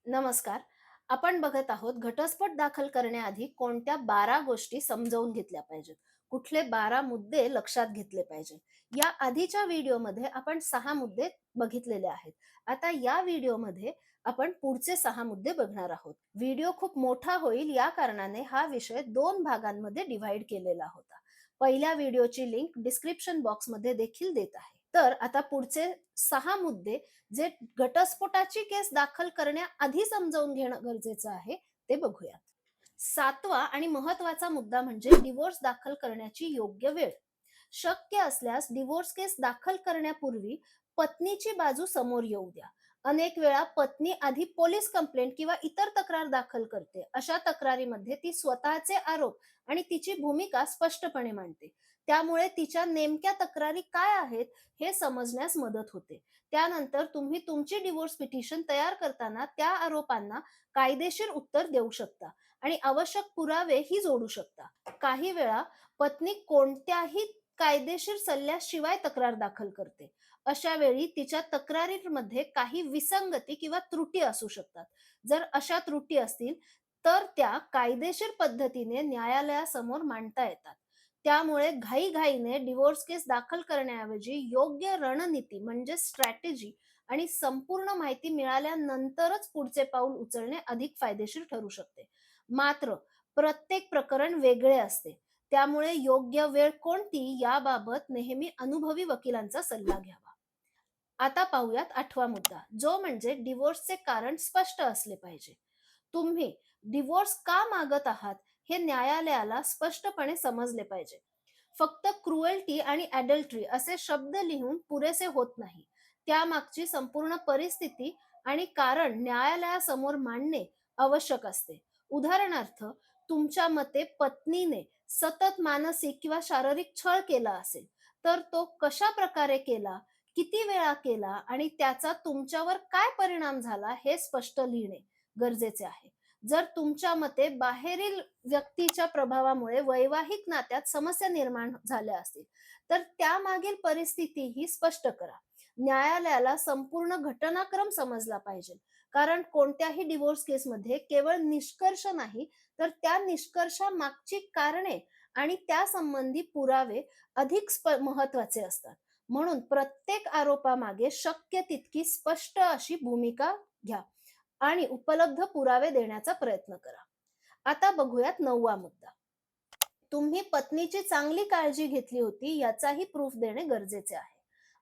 नमस्कार. आपण बघत आहोत घटस्फोट दाखल करण्याआधी कोणत्या 12 गोष्टी समजावून घेतल्या पाहिजेत. कुठले 12 मुद्दे लक्षात घेतले पाहिजे. या आधीच्या व्हिडिओमध्ये आपण 6 मुद्दे बघितलेले आहेत. आता या व्हिडिओमध्ये आपण पुढचे 6 मुद्दे बघणार आहोत. व्हिडिओ खूप मोठा होईल या कारणाने हा विषय 2 भागांमध्ये डिव्हाईड केलेला होता. पहिल्या व्हिडिओची लिंक डिस्क्रिप्शन बॉक्समध्ये देखील देत आहे. तर आता पुढचे 6 मुद्दे जे घटस्फोटाची केस दाखल करण्याआधी समजावून घेणं गरजेचं आहे ते बघूयात. 7वा आणि महत्वाचा मुद्दा म्हणजे डिव्होर्स दाखल करण्याची योग्य वेळ. शक्य असल्यास डिव्होर्स केस दाखल करण्यापूर्वी पत्नीची बाजू समोर येऊ द्या. अनेक वेळा पत्नी आधी पोलीस कंप्लेंट किंवा इतर तक्रार दाखल करते. अशा तक्रारीमध्ये ती स्वतःचे आरोप आणि तिची भूमिका स्पष्टपणे मांडते. त्यामुळे तिच्या नेमक्या तक्रारी काय आहेत हे समजण्यास मदत होते. त्यानंतर तुम्ही तुमची डिव्होर्स पिटिशन तयार करताना त्या आरोपांना कायदेशीर उत्तर देऊ शकता आणि आवश्यक पुरावे ही जोडू शकता. काही वेळा पत्नी कोणत्याही कायदेशीर सल्ल्याशिवाय तक्रार दाखल करते. अशा वेळी तिच्या तक्रारीमध्ये काही विसंगती किंवा त्रुटी असू शकतात. जर अशा त्रुटी असतील तर त्या कायदेशीर पद्धतीने न्यायालयासमोर मांडता येतात. त्यामुळे घाईघाईने डिव्होर्स केस दाखल करण्याऐवजी योग्य रणनीती म्हणजे स्ट्रॅटेजी आणि संपूर्ण माहिती मिळाल्यानंतरच पुढचे पाऊल उचलणे अधिक फायदेशीर ठरू शकते. मात्र प्रत्येक प्रकरण वेगळे असते. त्यामुळे योग्य वेळ कोणती याबाबत नेहमी अनुभवी वकिलांचा सल्ला घ्यावा. आता पाहूयात 8वा मुद्दा, जो म्हणजे डिव्होर्सचे कारण स्पष्ट असले पाहिजे. तुम्ही डिव्होर्स का मागत आहात हे न्यायालयाला स्पष्टपणे समजले पाहिजे. फक्त क्रुएल्टी आणि अडल्टरी असे शब्द लिहून पुरेसे होत नाही. त्यामागची संपूर्ण परिस्थिती आणि कारण न्यायालयासमोर मांडणे आवश्यक असते. उदाहरणार्थ, तुमच्या मते पत्नीने सतत मानसिक किंवा शारीरिक छळ केला असेल, तर तो कशा प्रकारे केला, किती वेळा केला आणि त्याचा तुमच्यावर काय परिणाम झाला हे स्पष्ट लिहिणे गरजेचे आहे. जर तुमच्या मते बाहेरील व्यक्तीच्या प्रभावामुळे वैवाहिक नात्यात समस्या निर्माण झाल्या असतील, तर त्यामागील परिस्थितीही स्पष्ट करा. न्यायालयाला संपूर्ण घटनाक्रम समजला पाहिजे. कारण कोणत्याही डिव्होर्स केसमध्ये केवळ निष्कर्ष नाही, तर त्या निष्कर्षामागची कारणे आणि त्यासंबंधी पुरावे अधिक महत्वाचे असतात. म्हणून प्रत्येक आरोपामागे शक्य तितकी स्पष्ट अशी भूमिका घ्या आणि उपलब्ध पुरावे देण्याचा प्रयत्न करा. आता बघूयात 9वा मुद्दा. तुम्ही पत्नीची चांगली काळजी घेतली होती याचाही प्रूफ देणे गरजेचे आहे.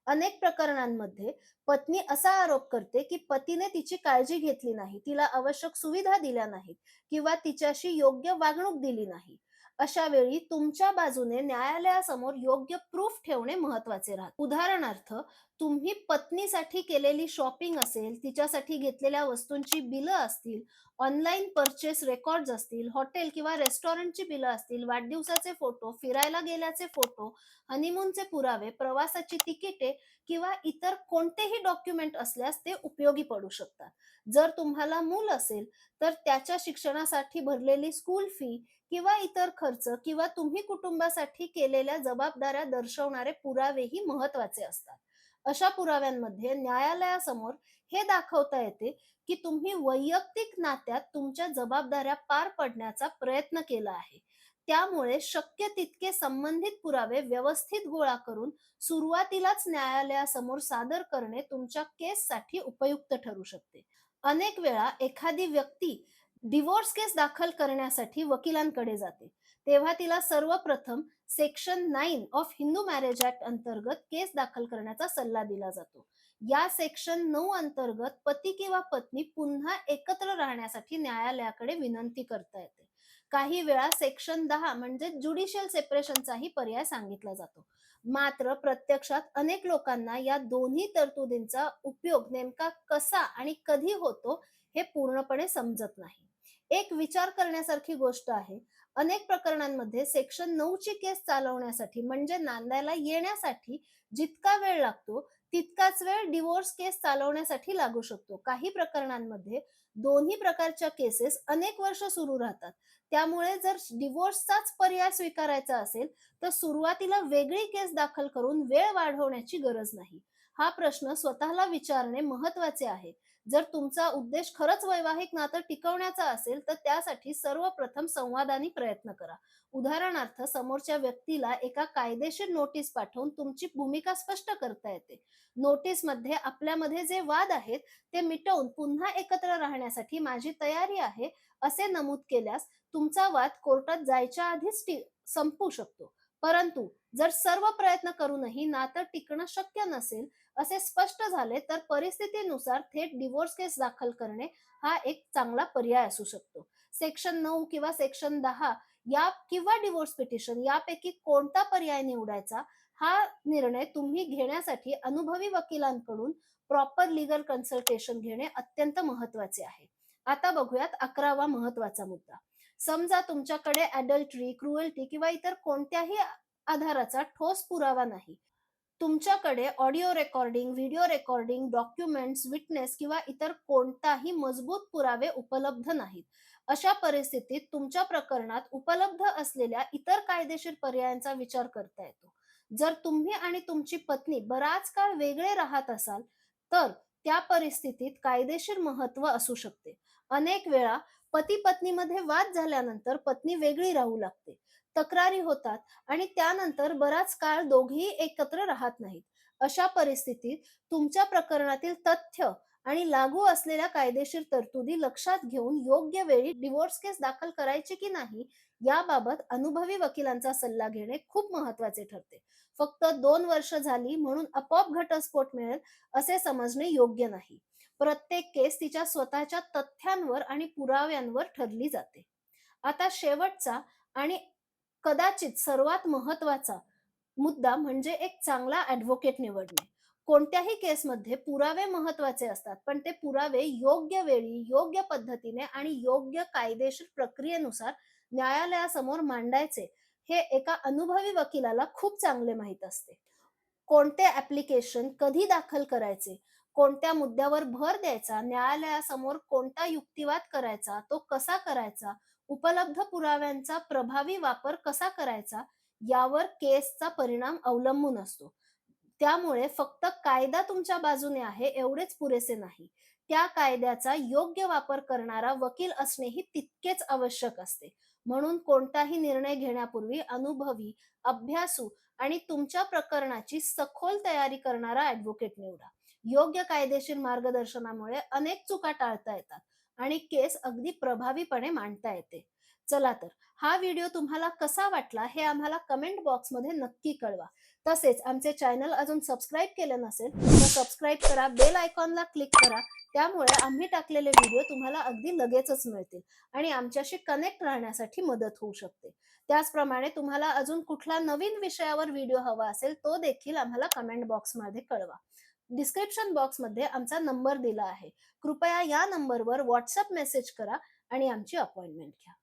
अनेक प्रकरणांमध्ये पत्नी असा आरोप करते की पतीने तिची काळजी घेतली नाही, तिला आवश्यक सुविधा दिल्या नाहीत किंवा तिच्याशी योग्य वागणूक दिली नाही. अशा वेळी तुमच्या बाजूने न्यायालयासमोर योग्य प्रूफ ठेवणे महत्वाचे राहते. उदाहरणार्थ, तुम्ही पत्नीसाठी केलेली शॉपिंग असेल, तिच्यासाठी घेतलेल्या वस्तूंची बिलं असतील, ऑनलाईन पर्चेस रेकॉर्ड्स असतील, हॉटेल किंवा रेस्टॉरंटची बिलं असतील, वाढदिवसाचे फोटो, फिरायला गेल्याचे फोटो, हनीमूनचे पुरावे, प्रवासाची तिकिटे किंवा इतर कोणतेही डॉक्युमेंट असल्यास ते उपयोगी पडू शकतात. जर तुम्हाला मूल असेल, तर त्याच्या शिक्षणासाठी भरलेली स्कूल फी किंवा इतर खर्च किंवा तुम्ही कुटुंबासाठी केलेल्या जबाबदाऱ्या दर्शवणारे पुरावेही महत्वाचे असतात. अशा पुराव्यांमध्ये न्यायालयासमोर हे दाखवता येते की तुम्ही वैयक्तिक नात्यात तुमच्या जबाबदाऱ्या पार पडण्याचा प्रयत्न केला आहे. त्यामुळे शक्य तितके संबंधित पुरावे व्यवस्थित गोळा करून सुरुवातीलाच न्यायालयासमोर सादर करणे तुमच्या केससाठी उपयुक्त ठरू शकते. अनेक वेळा एखादी व्यक्ती डिव्होर्स केस दाखल करण्यासाठी वकिलांकडे जाते. तेव्हा तिला सर्वप्रथम section 9 of Hindu marriage act अंतर्गत केस दाखल करण्याचा सल्ला दिला जातो. या सेक्शन 9 अंतर्गत पती किंवा पत्नी पुन्हा एकत्र राहण्यासाठी न्यायालयाकडे विनंती करता येते. काही वेळा सेक्शन 10 म्हणजे ज्युडिशियल सेपरेशनचाही पर्याय सांगितला जातो. मात्र प्रत्यक्षात अनेक लोकांना या दोन्ही तरतुदींचा उपयोग नेमका कसा आणि कधी होतो हे पूर्णपणे समजत नाही. एक विचार करण्यासारखी गोष्ट आहे. अनेक प्रकरणांमध्ये सेक्शन 9 ची केस चालवण्यासाठी म्हणजे नांदायला येण्यासाठी जितका वेळ लागतो, तितकाच वेळ डिव्होर्स केस चालवण्यासाठी लागू शकतो. काही प्रकरणांमध्ये दोन्ही प्रकारच्या केसेस अनेक वर्ष सुरू राहतात. त्यामुळे जर डिव्होर्सचाच पर्याय स्वीकारायचा असेल, तर सुरुवातीला वेगळी केस दाखल करून वेळ वाढवण्याची गरज नाही. हा प्रश्न स्वतःला विचारणे महत्वाचे आहे. जर तुमचा उद्देश खरंच वैवाहिक नातं टिकवण्याचा असेल, तर त्यासाठी सर्वप्रथम संवादाने प्रयत्न करा. उदाहरणार्थ, समोरच्या व्यक्तीला एका कायदेशीर नोटीस पाठवून तुमची भूमिका स्पष्ट करता येते. नोटीसमध्ये आपल्यामध्ये जे वाद आहेत, ते मिटवून पुन्हा एकत्र राहण्यासाठी माझी तयारी आहे, असे नमूद केल्यास तुमचा वाद कोर्टात जायच्या आधीच संपू शकतो. परंतु जर सर्व प्रयत्न करूनही नातं टिकणं शक्य नसेल, असे स्पष्ट झाले, तर परिस्थितीनुसार थेट डिव्होर्स केस दाखल करणे हा एक चांगला पर्याय असू शकतो. सेक्शन 9 किंवा सेक्शन 10 या किंवा डिव्होर्स पिटिशन यापैकी कोणता पर्याय निवडायचा, हा निर्णय तुम्ही घेण्यासाठी अनुभवी वकिलांकडून प्रॉपर लीगल कन्सल्टेशन घेणे अत्यंत महत्वाचे आहे. आता बघूयात 11वा महत्वाचा मुद्दा. समजा तुमच्याकडे अडल्टरी, क्रुएल्टी किंवा इतर कोणत्याही आधाराचा ठोस पुरावा नाही. तुमच्याकडे audio recording, video recording, documents, witness किंवा इतर कोणताही मजबूत पुरावे उपलब्ध नाहीत. अशा परिस्थितीत तुमच्या प्रकरणात उपलब्ध असलेल्या इतर कायदेशीर पर्यायांचा विचार करता येतो. जर तुम्ही आणि तुमची पत्नी बराच काळ वेगळे राहत असाल, तर त्या परिस्थितीत कायदेशीर महत्त्व असू शकते. अनेक वेळा पती-पत्नीमध्ये वाद झाल्यानंतर पत्नी वेगळी राहू लागते. तक्रारी होतात आणि त्यानंतर बराच काळ दोघेही एकत्र राहत नाहीत. अशा परिस्थितीत तुमच्या प्रकरणातील तथ्य आणि लागू असलेल्या कायदेशीर तरतुदी लक्षात घेऊन योग्य वेळी डिव्होर्स केस दाखल करायची की नाही, याबाबत अनुभवी वकिलांचा सल्ला घेणे खूप महत्वाचे ठरते. फक्त 2 वर्ष झाली म्हणून आपोआप घटस्फोट मिळेल असे समजणे योग्य नाही. प्रत्येक केस तिच्या स्वतःच्या तथ्यांवर आणि पुराव्यांवर ठरली जाते. आता शेवटचा आणि कदाचित सर्वात महत्वाचा मुद्दा म्हणजे एक चांगला ॲडव्होकेट निवडणे. कोणत्याही केसमध्ये पुरावे महत्वाचे असतात, पण ते पुरावे योग्य वेळी, योग्य पद्धतीने आणि योग्य कायदेशीर प्रक्रियेनुसार न्यायालयासमोर मांडायचे, हे एका अनुभवी वकिलाला खूप चांगले माहीत असते. कोणते ॲप्लिकेशन कधी दाखल करायचे, कोणत्या मुद्द्यावर भर द्यायचा, न्यायालयासमोर कोणता युक्तिवाद करायचा, तो कसा करायचा, उपलब्ध पुराव्यांचा प्रभावी वापर कसा करायचा, यावर केसचा परिणाम अवलंबून असतो. त्यामुळे फक्त कायदा तुमच्या बाजूने आहे एवढेच पुरेसे नाही. त्या कायद्याचा योग्य वापर करणारा वकील असणेही तितकेच आवश्यक असते. म्हणून कोणताही निर्णय घेण्यापूर्वी अनुभवी, अभ्यासू आणि तुमच्या प्रकरणाची सखोल तयारी करणारा ॲडव्होकेट निवडा. योग्य कायदेशीर मार्गदर्शनामुळे अनेक चुका टाळता येतात आणि केस अगदी प्रभावीपणे मांडता येते. चला तर, हा व्हिडिओ तुम्हाला कसा वाटला हे आम्हाला कमेंट बॉक्समध्ये नक्की कळवा. तसेच आमचे चॅनल अजून सबस्क्राईब केलं नसेल तर सबस्क्राईब करा, बेल आयकॉनला क्लिक करा. त्यामुळे आम्ही टाकलेले व्हिडिओ तुम्हाला अगदी लगेचच मिळतील आणि आमच्याशी कनेक्ट राहण्यासाठी मदत होऊ शकते. त्याचप्रमाणे तुम्हाला अजून कुठला नवीन विषयावर व्हिडिओ हवा असेल, तो देखील आम्हाला कमेंट बॉक्समध्ये कळवा. डिस्क्रिप्शन बॉक्समध्ये आमचा नंबर दिला आहे. कृपया या नंबरवर WhatsApp मेसेज करा आणि आमची अपॉइंटमेंट घ्या.